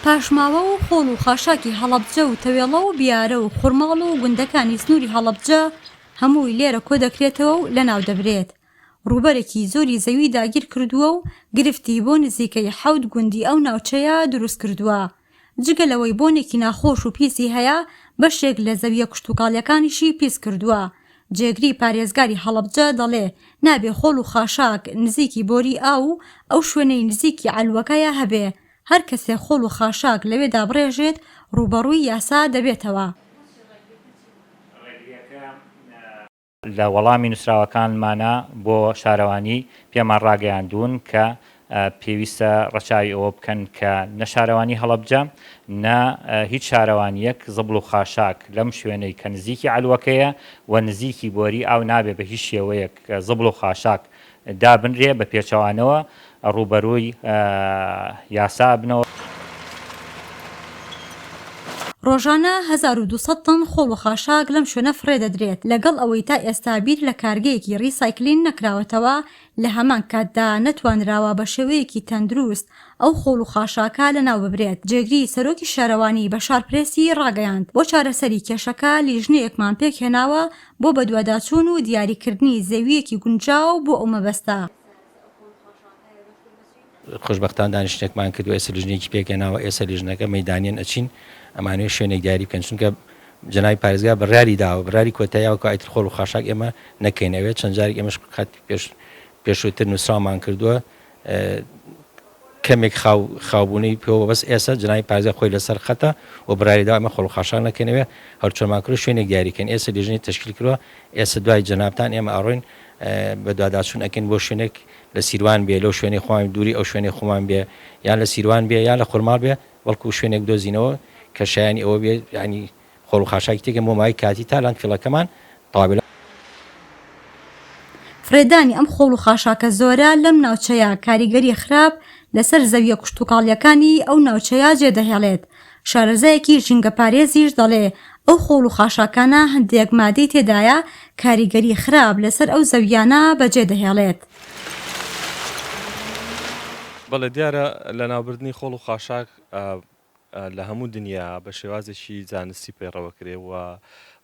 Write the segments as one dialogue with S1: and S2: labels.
S1: پاشماوە و خۆڵ و خاشاکی هەڵەبجە و تەوێڵە و بیارە و خوڕماڵ و گوندەکانی سنووری هەڵەبجە هەمووی لێرە کۆ دەکرێتەوە و لەناو دەبرێت. ڕووبەرێکی زۆری زەوی داگیر کردووە و گرفتی بۆ نزیکەی 7 گوندی ئەو ناوچەیە دروست کردووە. جگەلەوەی بۆنێکی ناخۆش و پیسی هەیە، بەشێک لە زەویە کشتوکاڵیەکانیشی پیس کردووە. جێگری پارێزگاری هەڵەبجە دەڵێ نابێ خۆڵ و خاشاک نزیکی بۆری ئاو و ئەو شوێنەی نزیکی عەلوەکەیە هەبێ. هەر کەسێ خۆڵ و خاشاک لەوێدا بڕێژێت ڕوبەڕووی یاسا دەبێتەوە.
S2: لە وەڵامی نووسراوەکانمانە بۆ شارەوانی پێمان ڕاگەیاندوون کە پێویستە ڕەچاوی ئەوە بکەن کە نە شارەوانی هەڵەبجە نە هیچ شارەوانیەک زەبڵ و خاشاک لەم شوێنەی کە نزیکی عەلوەکەیە و نزیکی بۆری ئاو نابێ بە هیچ شێوەیەک زەبڵ و خاشاک دابنرێ بە پێچەوانەوە ڕوبەرووی یاسا بنەوە.
S1: ڕۆژانە 1200 تن خۆڵ و خاشاک لەم شوێنە فڕێ دەدرێت، لەگەڵ ئەوەی تا ئێستا بیر لە کارگەیەکی ڕیسایکلین نەکراوەتەوە. لە هەمان کاتدا نەتوانراوە بە شێوەیەکی تەندروست ئەو خۆڵ و خاشاکە لەناو ببرێت. جێگری سەرۆکی شارەوانی بەشار پرێسی ڕاگەیاند بۆ چارەسەری کێشەکە لیژنەیەکمان پێکهێناوە بۆ بەدواداچوون و دیاریکردنی زەویەکی گونجاو بۆ ئەو مەبەستە.
S3: خۆشبەختان دانیشتێکمان کردو، ئێستا لیژنێکی پێکهێناوە، ئێستا لیژنەکە مەیدانیان ئەچین ئەمانوێ شوێنێک دیاری بکەن، چونکە جنای پارێزگا بڕیاری داوە، بڕیاری کۆتاییەوە کە ئایتر خۆڵ و خاشاک ئێمە نەکەینەوێت. چەند جارێک ئێمەش پێشووتر نووسراومان کردووە کەمێک خاوبوونی پێوە، بەس ئێستا جنای پارێزگا خۆی لەسەر خەتە و بڕیاری داوە ئەمە خۆڵ و خاشاک نەکەینەوێت. هەرچۆنمان کردو شوێنێک دیاریکەین. ئێستا لیژنی تشکیل کردووە، ئێستا دوای جەنابتان ئێمە ئەڕۆین بە دواداچوون ئەکەین بۆ شوێنێک لە سیروان بێ، لەو شوێنی خۆمان دووری ئەو شوێنی خۆمان بێ، یان لە سیروان بێ یان لە خورماڵ بێ، بەڵکو شوێنێک دۆزینەوە کە شایانی ئەوە بێ، ینی خۆڵ و خاشاکی تێکە بۆ مای کاتی تا لانفیڵەکەمان تاوابێ.
S1: فرێدانی ئەم خۆڵ و خاشاکە زۆرە لەم ناوچەیە کاریگەری خراپ لەسەر زەویە کشتوکاڵیەکانی ئەو ناوچەیە جێدەهێڵێت. شارەزایەکی ژینگە پارێزیش دەڵێ ئەو خۆڵ و خاشاکانە هەندێک مادەی تێدایە کاریگەری خراپ لەسەر ئەو زەویانە بەجێدەهێڵێت.
S4: بەڵێ دیارە لە ناوبردنی خۆڵ و خاشاک لە هەموو دنیا بە شێوازێکی زانستی پەیڕەوەکرێ و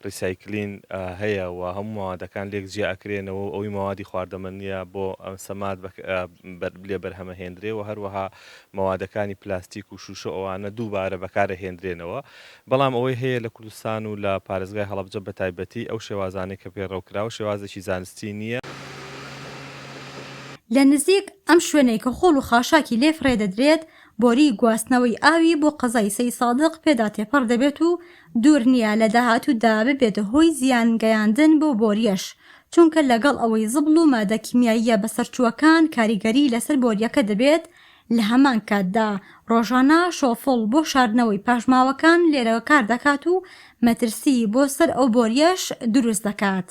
S4: ڕیسایکلین هەیە و هەموو ماوادەکان لێک جێ ئەکرێنەوە و ئەوی ماوادی خواردەمەنیە بۆ سەماد لێ بەرهەمەهێنرێ و هەروەها ماوادەکانی پلاستیک و شوشە ئەوانە دووبارە بەکارەهێنرێنەوە. بەڵام ئەوەی هەیە لە کوردستان و لە پارێزگای هەڵەبجە بە تایبەتی ئەو شێوازانەی کە پێڕەوکراوە شێوازێکی زانستی نییە.
S1: لە نزیک ئەم شوێنەی کە خۆڵ و خاشاکی لێ فڕێ دەدرێت، بۆری گواستنەوەی ئاوی بۆ قەزای سەی سادق پێدا تێپەڕ دەبێت و دوور نییە لە داهاتوودا ببێتە هۆی زیان گەیاندن بۆ بۆریەش، چونکە لەگەڵ ئەوەی زبڵ و مادە کیمیاییە بەسەرچووەکان کاریگەری لەسەر بۆریەکە دەبێت. لە هەمان کاتدا ڕۆژانە شۆفڵ بۆ شاردنەوەی پاشماوەکان لێرە کار دەکات و مەترسی بۆ سەر ئەو بۆریەش دروست دەکات.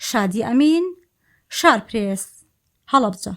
S1: شادی ئەمین، شارپرێس، هەڵەبجە.